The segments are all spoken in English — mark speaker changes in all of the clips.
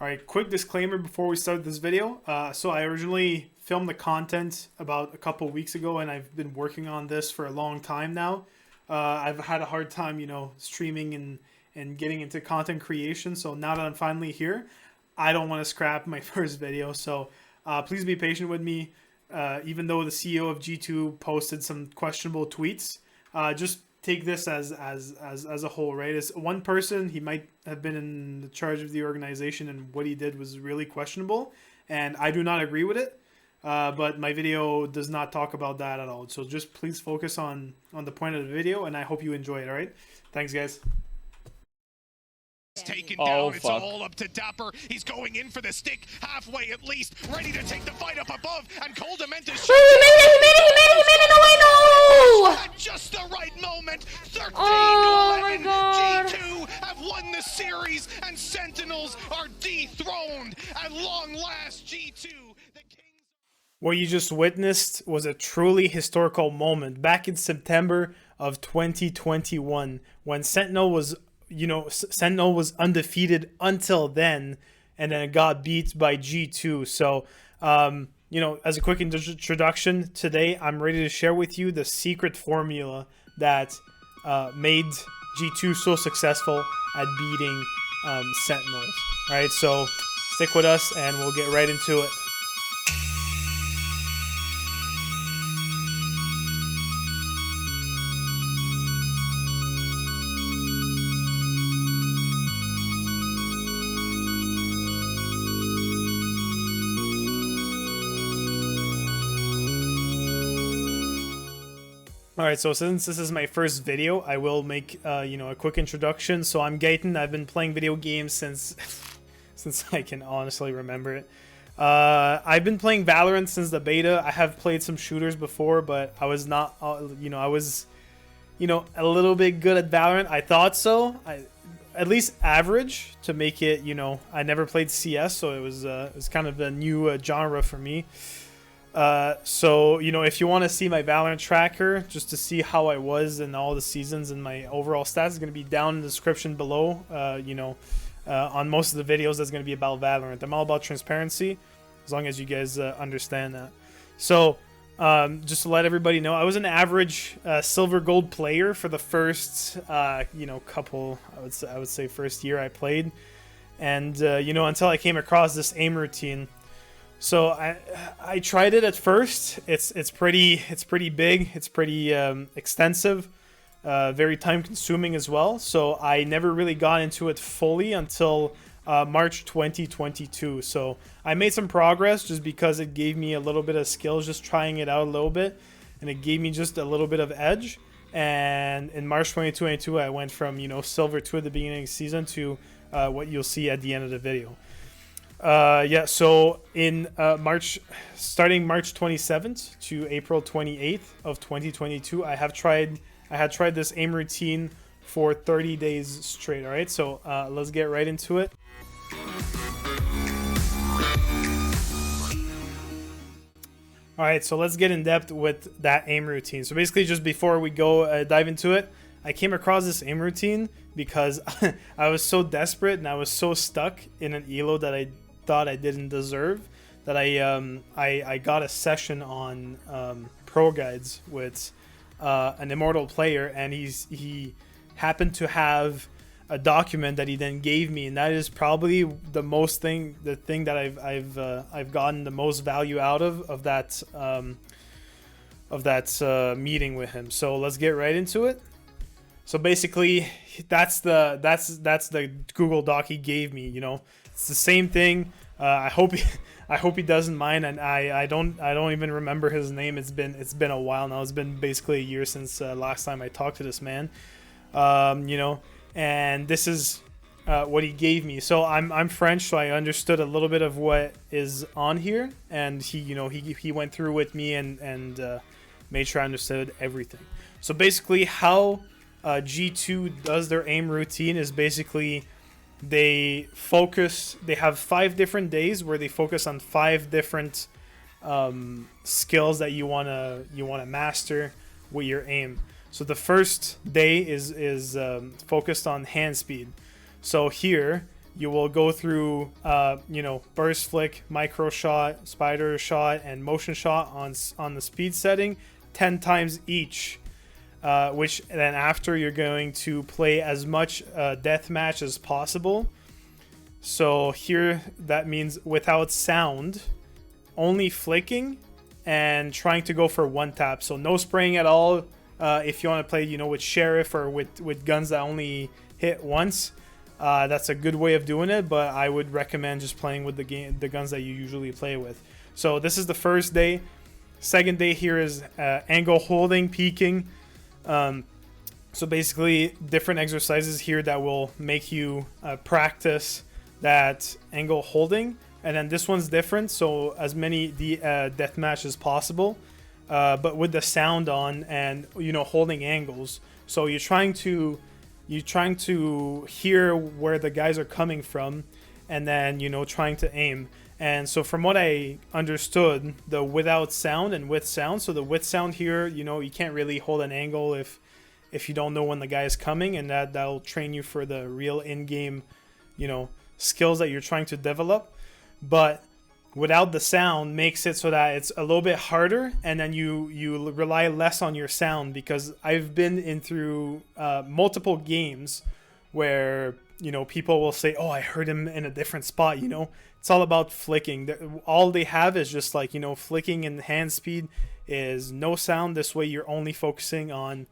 Speaker 1: Alright, quick disclaimer before we start this video. So I originally filmed the content about a couple weeks ago, and I've been working on this for a long time now. I've had a hard time, streaming and getting into content creation. So now that I'm finally here, I don't want to scrap my first video. So please be patient with me. Even though the CEO of G2 posted some questionable tweets, just take this as a whole, right? As one person, he might have been in the charge of the organization, and what he did was really questionable, and I do not agree with it. But my video does not talk about that at all. So just please focus on the point of the video, and I hope you enjoy it. All right, thanks, guys.
Speaker 2: Taken down. It's all up to Dapper. He's going in for the stick, halfway at least, ready to take the fight up above, and Cold Dementus
Speaker 3: he made it! No!
Speaker 2: at just the right moment. 13
Speaker 3: Oh
Speaker 2: to
Speaker 3: my
Speaker 2: 11.
Speaker 3: God.
Speaker 2: G2 have won the series, and Sentinels are dethroned. At long last, G2, the Kings.
Speaker 1: What you just witnessed was a truly historical moment back in September of 2021 when Sentinel was undefeated until then, and then it got beat by G2. So, as a quick introduction, today I'm ready to share with you the secret formula that made G2 so successful at beating Sentinels. All right, so stick with us and we'll get right into it. Alright, so since this is my first video, I will make a quick introduction. So I'm Gaten. I've been playing video games since I can honestly remember it. I've been playing Valorant since the beta. I have played some shooters before, but I was not I was a little bit good at Valorant. I thought so. At least average to make it, I never played CS, so it was kind of a new genre for me. So if you want to see my Valorant tracker, just to see how I was in all the seasons and my overall stats, is going to be down in the description below. On most of the videos, that's going to be about Valorant. I'm all about transparency, as long as you guys understand that. So just to let everybody know, I was an average silver gold player for the first couple, I would say first year I played, and until I came across this aim routine. So I tried it at first. It's pretty big. It's pretty extensive, very time consuming as well. So I never really got into it fully until March 2022. So I made some progress just because it gave me a little bit of skills, just trying it out a little bit, and it gave me just a little bit of edge. And in March 2022, I went from silver 2 at the beginning of the season to what you'll see at the end of the video. So in starting March 27th to April 28th of 2022, I had tried this aim routine for 30 days straight. All right, so let's get right into it. All right, so let's get in depth with that aim routine. So basically, just before we go dive into it, I came across this aim routine because I was so desperate and I was so stuck in an elo that I thought I didn't deserve, that I got a session on Pro Guides with an Immortal player, and he happened to have a document that he then gave me, and that is probably the thing that I've gotten the most value out of that meeting with him. So let's get right into it. So basically, that's the Google Doc he gave me. It's the same thing. I hope he doesn't mind, and I don't even remember his name. It's been a while now. It's been basically a year since last time I talked to this man. And this is what he gave me. So I'm French, so I understood a little bit of what is on here, and he went through with me and made sure I understood everything. So basically, how G2 does their aim routine is basically they have 5 different days where they focus on 5 different skills that you wanna master with your aim. So the first day is focused on hand speed. So here you will go through, you know, burst flick, micro shot, spider shot, and motion shot on the speed setting 10 times each. Which then after you're going to play as much deathmatch as possible. So here that means without sound, only flicking, and trying to go for one tap. So no spraying at all. If you want to play, you know, with sheriff or with guns that only hit once. That's a good way of doing it, but I would recommend just playing with the guns that you usually play with. So this is the first day. Second day here is angle holding, peeking. So basically different exercises here that will make you practice that angle holding. And then this one's different, so as many deathmatch as possible, but with the sound on and, you know, holding angles. So you're trying to hear where the guys are coming from, and then, you know, trying to aim. And so from what I understood, the without sound and with sound. So the with sound here, you know, you can't really hold an angle if you don't know when the guy is coming, and that'll train you for the real in-game, you know, skills that you're trying to develop. But without the sound makes it so that it's a little bit harder, and then you rely less on your sound, because I've been in through multiple games where, you know, people will say, oh, I heard him in a different spot. You know, it's all about flicking. All they have is just like, you know, flicking, and hand speed is no sound. This way you're only focusing on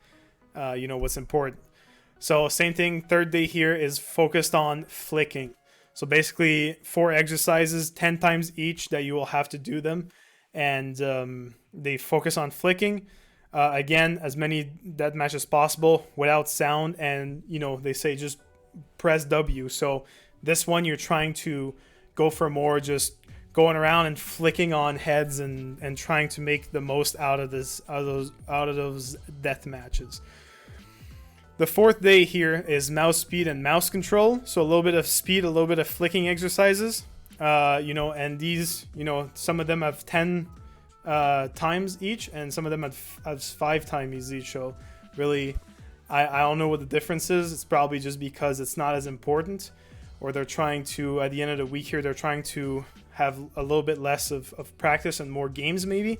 Speaker 1: you know, what's important. So same thing, third day here is focused on flicking. So basically 4 exercises, 10 times each that you will have to do them. And they focus on flicking. Again, as many deathmatch as possible without sound. And, you know, they say just press W. So this one you're trying to go for more just going around and flicking on heads and trying to make the most out of those death matches. The fourth day here is mouse speed and mouse control. So a little bit of speed, a little bit of flicking exercises. You know, and these, you know, some of them have 10 times each, and some of them have 5 times each. So really, I don't know what the difference is. It's probably just because it's not as important, or they're trying to, at the end of the week here, they're trying to have a little bit less of practice and more games maybe.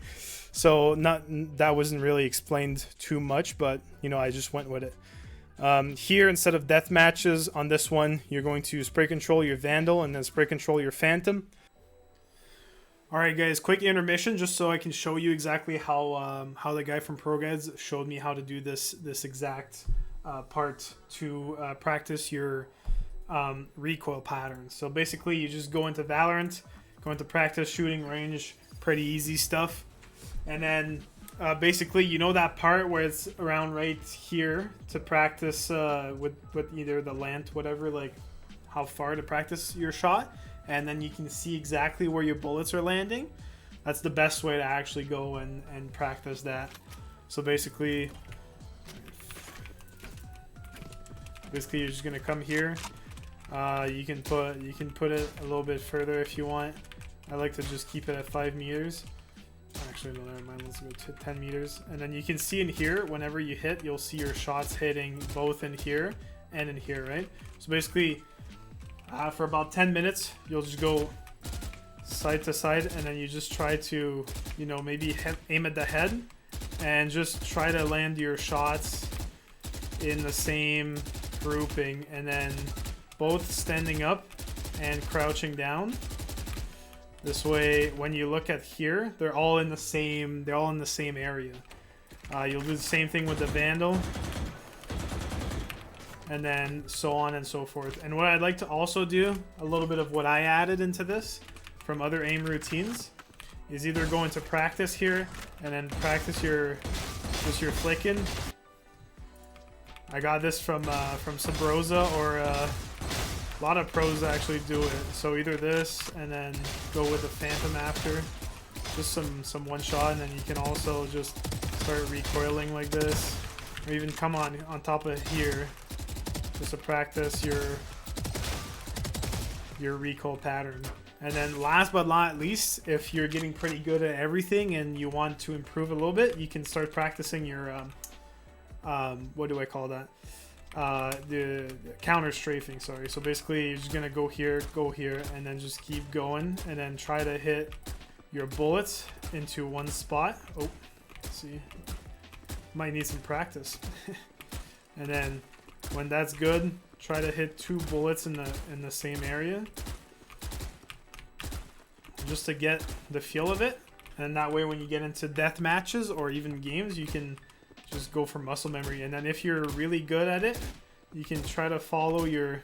Speaker 1: So that wasn't really explained too much, but, you know, I just went with it. Here, instead of death matches on this one, you're going to spray control your Vandal and then spray control your Phantom. Alright guys, quick intermission just so I can show you exactly how the guy from Pro Guides showed me how to do this exact part to practice your recoil patterns. So basically you just go into Valorant, go into practice shooting range, pretty easy stuff. And then basically, you know that part where it's around right here to practice with either the length, whatever, like how far to practice your shot, and then you can see exactly where your bullets are landing. That's the best way to actually go and practice that. So basically you're just gonna come here. You can put it a little bit further if you want. I like to just keep it at 5 meters. Actually, no, never mind. Let's go to 10 meters. And then you can see in here, whenever you hit, you'll see your shots hitting both in here and in here, right? So basically, for about 10 minutes, you'll just go side to side, and then you just try to, you know, maybe aim at the head and just try to land your shots in the same grouping, and then both standing up and crouching down. This way, when you look at here, they're all in the same area. You'll do the same thing with the Vandal, and then so on and so forth. And what I'd like to also do, a little bit of what I added into this from other aim routines, is either go into practice here and then practice your flicking. I got this from Sabrosa, or a lot of pros actually do it. So either this and then go with the Phantom after, just some one shot, and then you can also just start recoiling like this, or even come on top of here just to practice your recoil pattern. And then last but not least, if you're getting pretty good at everything and you want to improve a little bit, you can start practicing your what do I call that? the counter strafing, sorry. So basically you're just gonna go here, and then just keep going, and then try to hit your bullets into one spot. Oh, let's see, might need some practice. And then when that's good, try to hit 2 bullets in the same area, just to get the feel of it. And that way when you get into death matches or even games, you can just go for muscle memory. And then if you're really good at it, you can try to follow your...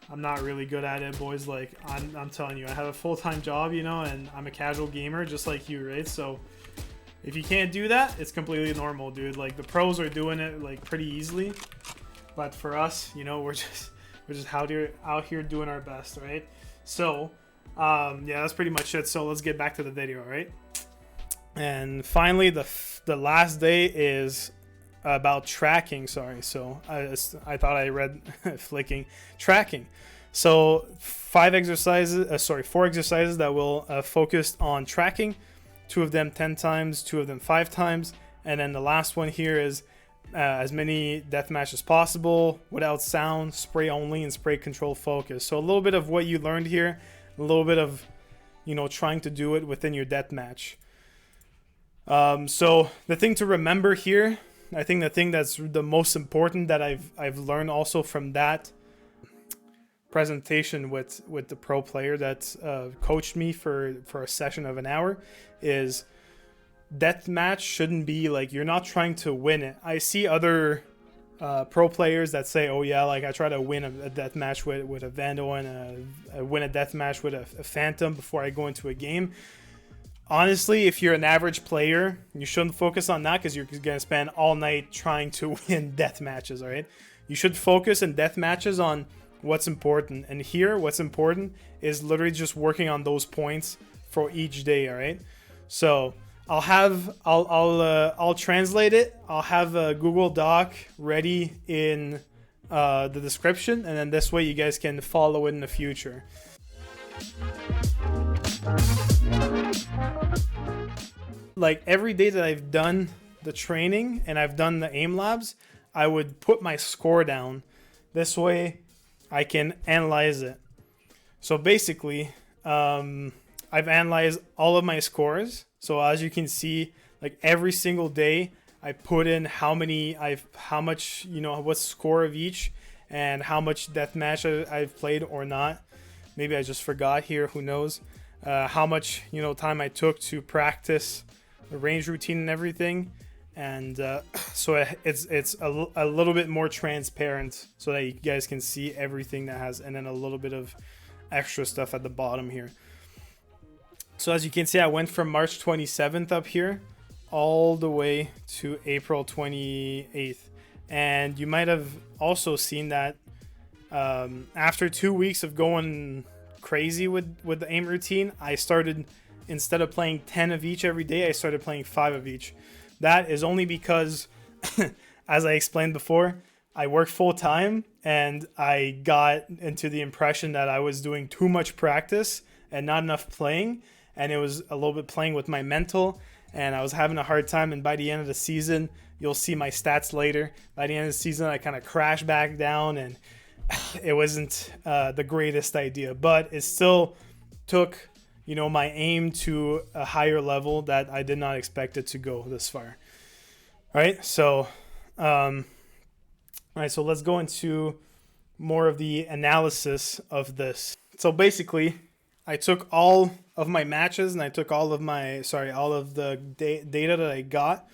Speaker 1: I'm not really good at it, boys. Like, I'm telling you, I have a full-time job, you know, and I'm a casual gamer just like you, right? So if you can't do that, it's completely normal, dude. Like, the pros are doing it like pretty easily, but for us, you know, we're just out here doing our best, right? So yeah, that's pretty much it. So let's get back to the video, right? And finally, the last day is about tracking. Sorry, so I thought I read flicking. Tracking. So 4 exercises that will focus on tracking. 2 of them 10 times, 2 of them 5 times, and then the last one here is as many deathmatch as possible without sound, spray only, and spray control focus. So a little bit of what you learned here, a little bit of, you know, trying to do it within your deathmatch. So the thing to remember here, I think the thing that's the most important that I've learned also from that presentation with the pro player that coached me for a session of an hour is deathmatch shouldn't be like, you're not trying to win it. I see other pro players that say, oh yeah, like I try to win a deathmatch with a Vandal and win a deathmatch with a Phantom before I go into a game. Honestly, if you're an average player, you shouldn't focus on that because you're going to spend all night trying to win death matches, all right? You should focus in death matches on what's important. And here, what's important is literally just working on those points for each day, all right? So I'll translate it. I'll have a Google Doc ready in the description, and then this way you guys can follow it in the future. Like every day that I've done the training and I've done the aim labs, I would put my score down. This way I can analyze it. So basically, I've analyzed all of my scores. So as you can see, like every single day I put in how much, you know, what score of each and how much deathmatch I've played or not. Maybe I just forgot here, who knows. How much, you know, time I took to practice the range routine and everything, and so it's a little bit more transparent so that you guys can see everything that has, and then a little bit of extra stuff at the bottom here. So as you can see, I went from March 27th up here all the way to April 28th, and you might have also seen that after 2 weeks of going crazy with the aim routine, I started, instead of playing 10 of each every day, I started playing 5 of each. That is only because, as I explained before, I work full time and I got into the impression that I was doing too much practice and not enough playing, and it was a little bit playing with my mental, and I was having a hard time. And by the end of the season, you'll see my stats later, by the end of the season I kind of crashed back down, and it wasn't the greatest idea, but it still took, you know, my aim to a higher level that I did not expect it to go this far. All right, so so let's go into more of the analysis of this. So basically, I took all of my matches and I took all of the data that I got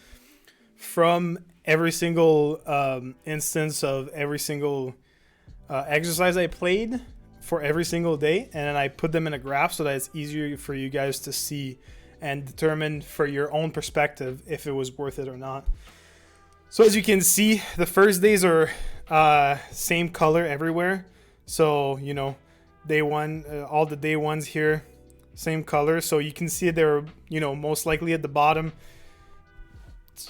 Speaker 1: from every single instance of every single exercise I played for every single day, and then I put them in a graph so that it's easier for you guys to see and determine for your own perspective if it was worth it or not. So as you can see, the first days are same color everywhere. So, you know, day one, all the day ones here, same color. So you can see they're, you know, most likely at the bottom.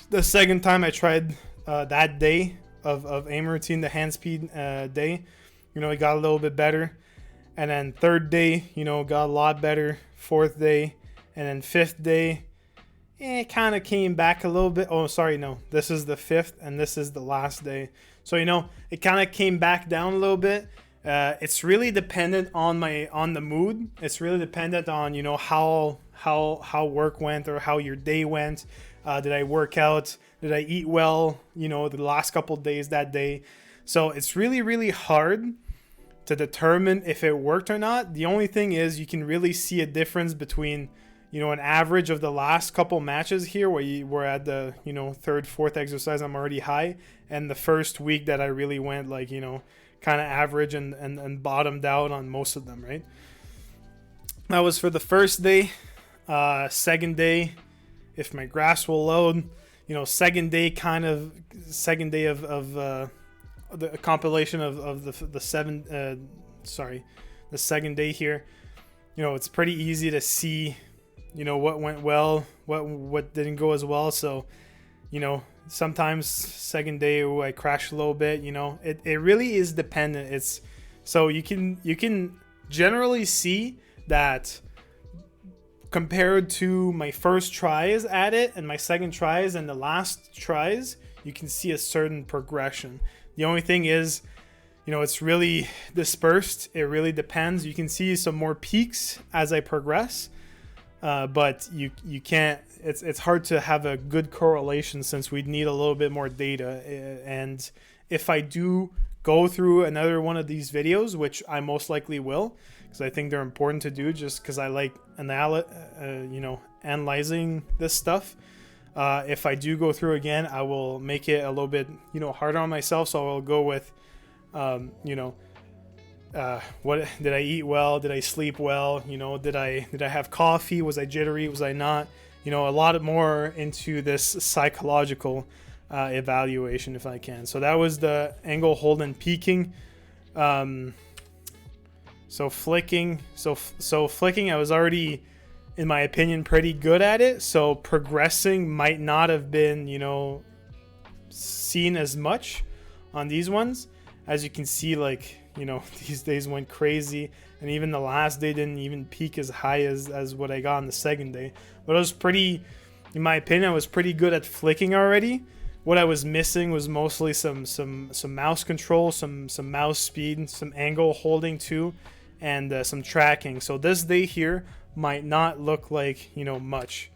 Speaker 1: The second time I tried that day of aim routine, the hand speed day, you know, it got a little bit better. And then third day, you know, got a lot better. Fourth day, and then fifth day, it kind of came back a little bit. Oh, sorry, no, this is the fifth and this is the last day. So, you know, it kind of came back down a little bit. It's really dependent on the mood. It's really dependent on, you know, how work went or how your day went. Did I work out? Did I eat well? You know, the last couple days that day. So it's really, really hard to determine if it worked or not. The only thing is you can really see a difference between, you know, an average of the last couple matches here where you were at the, you know, third, fourth exercise, I'm already high, and the first week that I really went like, you know, kind of average and bottomed out on most of them, right? That was for the first day. Second day, if my graphs will load, you know, second day of the compilation of the second day here. You know, it's pretty easy to see, you know, what went well, what didn't go as well. So, you know, sometimes second day I crashed a little bit. You know, it really is dependent. It's so you can generally see that compared to my first tries at it and my second tries and the last tries, you can see a certain progression. The only thing is, you know, it's really dispersed. It really depends. You can see some more peaks as I progress, but you can't. It's hard to have a good correlation since we'd need a little bit more data. And if I do go through another one of these videos, which I most likely will, because I think they're important to do, just because I like analyzing this stuff. If I do go through again, I will make it a little bit, you know, harder on myself. So I'll go with, what did I eat well? Did I sleep well? You know, did I have coffee? Was I jittery? Was I not? You know, a lot more into this psychological evaluation if I can. So that was the angle, hold, and peaking. So flicking, I was already, in my opinion, pretty good at it. So progressing might not have been, you know, seen as much on these ones. As you can see, like, you know, these days went crazy, and even the last day didn't even peak as high as what I got on the second day. But I was pretty, in my opinion, I was pretty good at flicking already. What I was missing was mostly some mouse control, some mouse speed, some angle holding too, and some tracking. So this day here might not look like, you know, much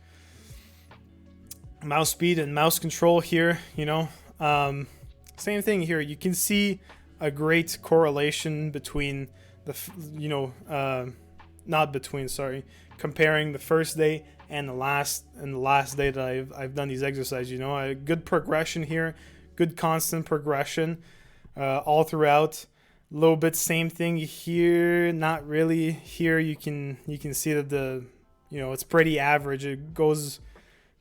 Speaker 1: mouse speed and mouse control here, you know. Same thing here. You can see a great correlation between comparing the first day and the last day that I've done these exercises. You know, a good progression here, good constant progression all throughout. A little bit same thing here, not really. Here you can see that it's pretty average. It goes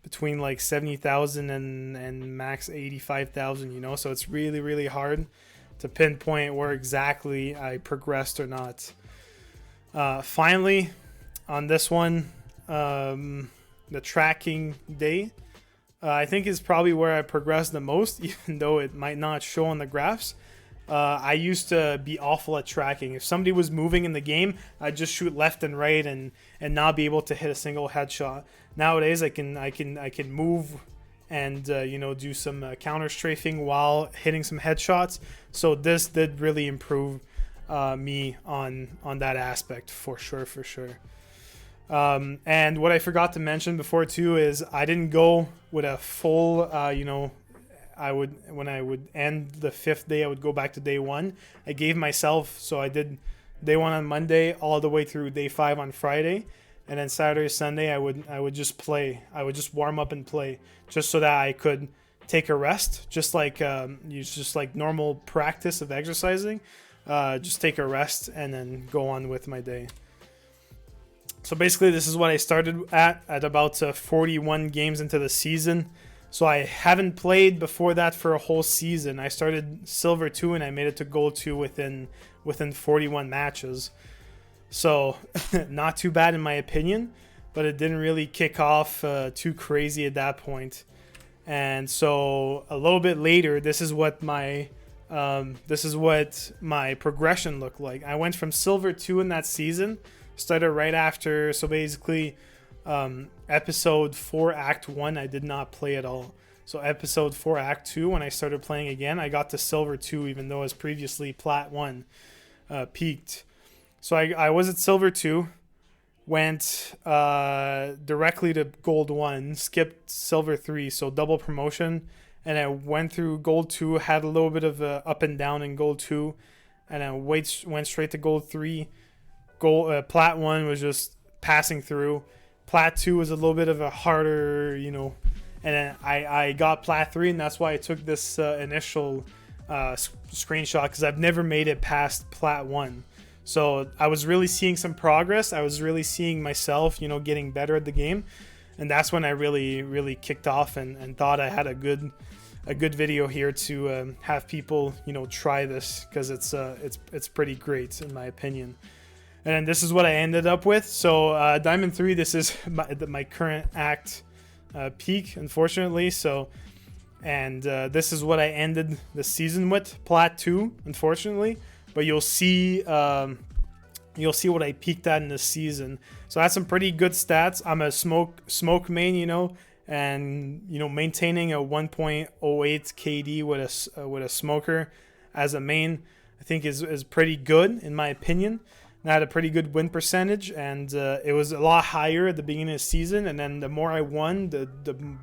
Speaker 1: between like 70,000 and max 85,000, you know, so it's really, really hard to pinpoint where exactly I progressed or not. Finally, on this one, the tracking day, I think is probably where I progressed the most, even though it might not show on the graphs. I used to be awful at tracking. If somebody was moving in the game, I'd just shoot left and right and not be able to hit a single headshot. Nowadays, I can move and do some counter strafing while hitting some headshots. So this did really improve me on that aspect for sure. And what I forgot to mention before too is I didn't go with a full when I would end the 5th day, I would go back to day 1. I gave myself, so I did day 1 on Monday all the way through day 5 on Friday, and then Saturday, Sunday I would just play. I would just warm up and play, just so that I could take a rest, just like normal practice of exercising. Just take a rest and then go on with my day. So basically, this is what I started at about 41 games into the season. So I haven't played before that for a whole season. I started Silver 2 and I made it to Gold 2 within 41 matches. So not too bad in my opinion, but it didn't really kick off too crazy at that point. And so a little bit later, this is what my progression looked like. I went from Silver 2 in that season, started right after, so basically episode 4 act 1 I did not play at all. So episode 4 act 2, when I started playing again, I got to silver 2 even though I was previously plat 1, peaked. So I was at silver 2, went directly to gold 1, skipped silver 3, so double promotion, and I went through gold 2, had a little bit of a up and down in gold 2, and I went straight to gold 3. Plat 1 was just passing through. Plat 2 was a little bit of a harder, you know, and then I got plat 3, and that's why I took this initial screenshot, because I've never made it past plat 1. So I was really seeing some progress. I was really seeing myself, you know, getting better at the game, and that's when I really kicked off and thought I had a good video here to have people, you know, try this, because it's pretty great in my opinion. And this is what I ended up with. So Diamond 3, this is my current act peak, unfortunately. So, and this is what I ended the season with, plat 2, unfortunately. But you'll see what I peaked at in this season. So that's some pretty good stats. I'm a smoke main, you know, and you know, maintaining a 1.08 KD with a smoker as a main, I think is pretty good in my opinion. I had a pretty good win percentage, and it was a lot higher at the beginning of the season, and then the more I won, the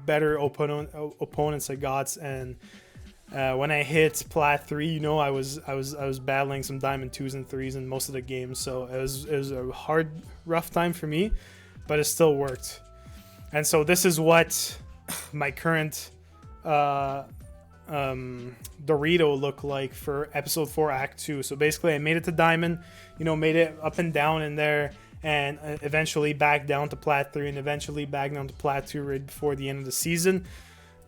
Speaker 1: better opponents I got. And when I hit plat 3, you know, I was battling some diamond 2s and 3s in most of the games, so it was a rough time for me, but it still worked. And so this is what my current Dorito look like for episode 4 act 2. So basically I made it to diamond, you know, made it up and down in there, and eventually back down to plat 3, and eventually back down to plat 2 right before the end of the season.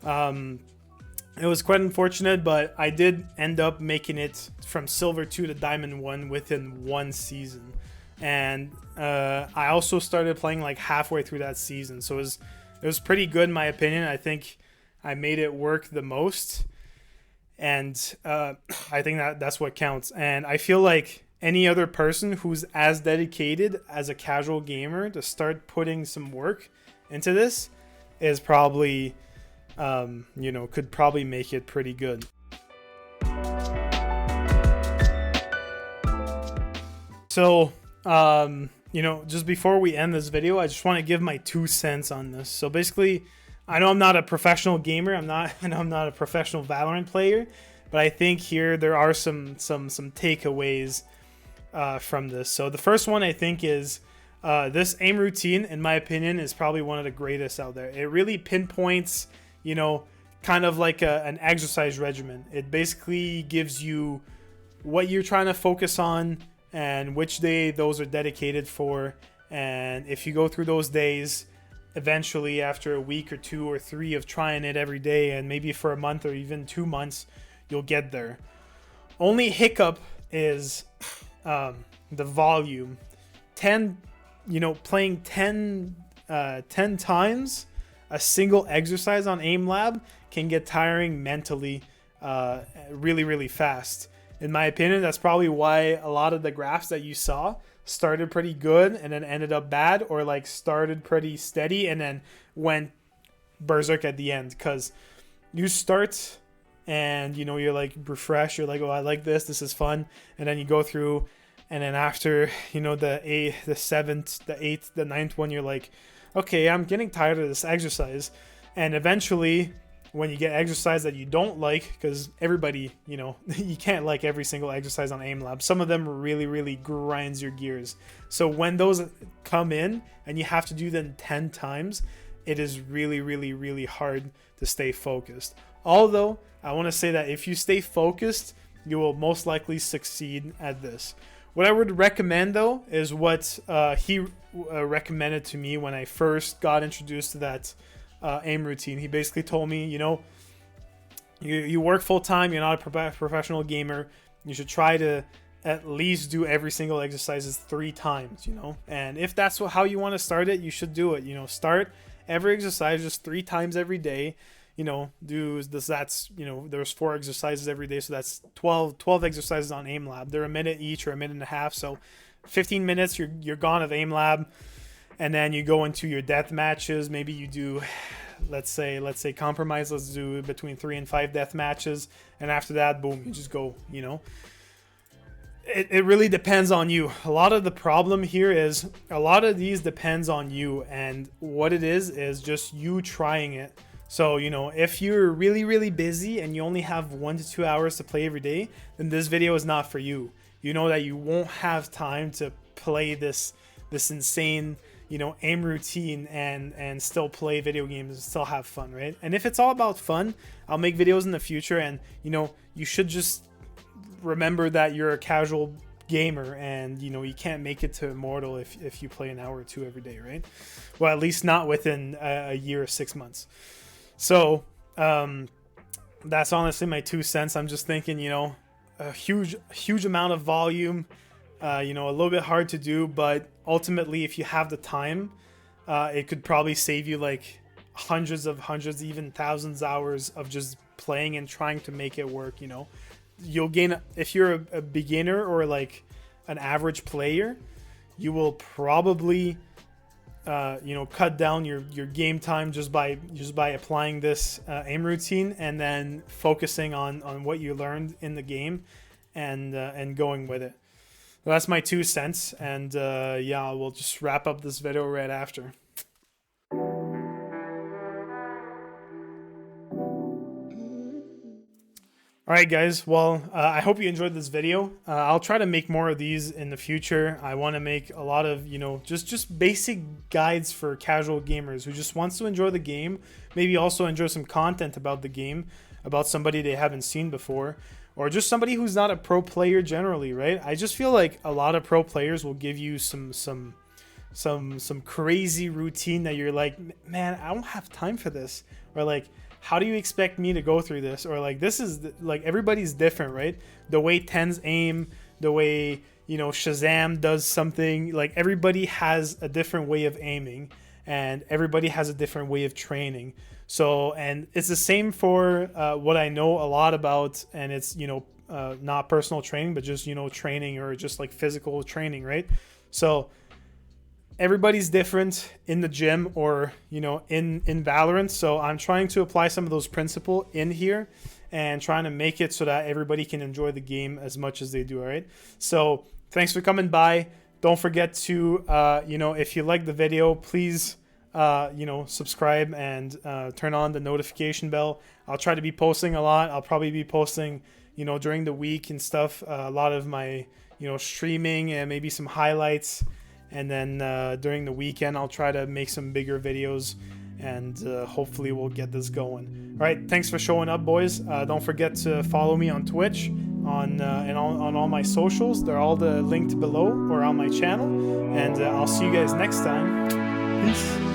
Speaker 1: It was quite unfortunate, but I did end up making it from silver 2 to diamond 1 within one season. And I also started playing like halfway through that season, so it was pretty good in my opinion. I think I made it work the most, and I think that's what counts. And I feel like any other person who's as dedicated as a casual gamer to start putting some work into this is probably you know, could probably make it pretty good. So you know, just before we end this video, I just want to give my 2 cents on this. So basically, I know I'm not a professional gamer. I know I'm not a professional Valorant player, but I think here there are some takeaways from this. So the first one I think is this aim routine, in my opinion, is probably one of the greatest out there. It really pinpoints, you know, kind of like an exercise regimen. It basically gives you what you're trying to focus on and which day those are dedicated for. And if you go through those days, eventually after a week or 2 or 3 of trying it every day, and maybe for a month or even 2 months, you'll get there. Only hiccup is the volume. Playing 10 times a single exercise on aim lab can get tiring mentally really fast. In my opinion, that's probably why a lot of the graphs that you saw started pretty good and then ended up bad, or like started pretty steady and then went berserk at the end. Because you start and, you know, you're like refreshed, you're like, oh, I like this is fun, and then you go through, and then after, you know, the 7th, the 8th, the 9th one, you're like, okay, I'm getting tired of this exercise. And eventually, when you get exercise that you don't like, because everybody, you know, you can't like every single exercise on aim lab. Some of them really grinds your gears. So when those come in and you have to do them 10 times, it is really hard to stay focused. Although I want to say that if you stay focused, you will most likely succeed at this. What I would recommend though is what he recommended to me when I first got introduced to that aim routine. He basically told me, you know, you work full time, you're not a professional gamer, you should try to at least do every single exercises 3 times, you know. And if that's how you want to start it, you should do it. You know, start every exercise just 3 times every day. You know, that's, you know, there's 4 exercises every day, so that's 12 exercises on aim lab. They're a minute each or a minute and a half, so 15 minutes you're gone of aim lab. And then you go into your death matches. Maybe you do let's say compromise. Let's do between 3 and 5 death matches, and after that, boom, you just go. You know, it really depends on you. A lot of the problem here is a lot of these depends on you, and what it is just you trying it. So, you know, if you're really busy and you only have 1 to 2 hours to play every day, then this video is not for you. You know that you won't have time to play this insane, you know, aim routine and still play video games and still have fun, right? And if it's all about fun, I'll make videos in the future, and you know, you should just remember that you're a casual gamer, and you know, you can't make it to Immortal if you play an hour or two every day, right? Well, at least not within a year or 6 months. So that's honestly my 2 cents. I'm just thinking, you know, a huge amount of volume, you know, a little bit hard to do, but ultimately if you have the time, it could probably save you like hundreds, even thousands hours of just playing and trying to make it work. You know, you'll gain, if you're a beginner or like an average player, you will probably you know, cut down your game time just by applying this aim routine, and then focusing on what you learned in the game, and going with it. So that's my 2 cents, and yeah, we'll just wrap up this video right after. Alright guys, well, I hope you enjoyed this video. I'll try to make more of these in the future. I want to make a lot of, you know, just basic guides for casual gamers who just wants to enjoy the game, maybe also enjoy some content about the game, about somebody they haven't seen before, or just somebody who's not a pro player generally, right? I just feel like a lot of pro players will give you some crazy routine that you're like, man, I don't have time for this, or like, how do you expect me to go through this? Or like, this is like, everybody's different, right? The way Tens aim, the way, you know, Shazam does something, like everybody has a different way of aiming, and everybody has a different way of training. So, and it's the same for what I know a lot about, and it's, you know, not personal training, but just, you know, training, or just like physical training, right? So everybody's different in the gym, or, you know, in Valorant. So I'm trying to apply some of those principles in here, and trying to make it so that everybody can enjoy the game as much as they do. All right, so thanks for coming by. Don't forget to you know, if you like the video, please you know, subscribe and turn on the notification bell. I'll try to be posting a lot. I'll probably be posting, you know, during the week and stuff, a lot of my, you know, streaming and maybe some highlights. And then during the weekend, I'll try to make some bigger videos, and hopefully we'll get this going. All right, thanks for showing up, boys. Don't forget to follow me on Twitch, and on all my socials. They're all linked below or on my channel. And I'll see you guys next time. Peace.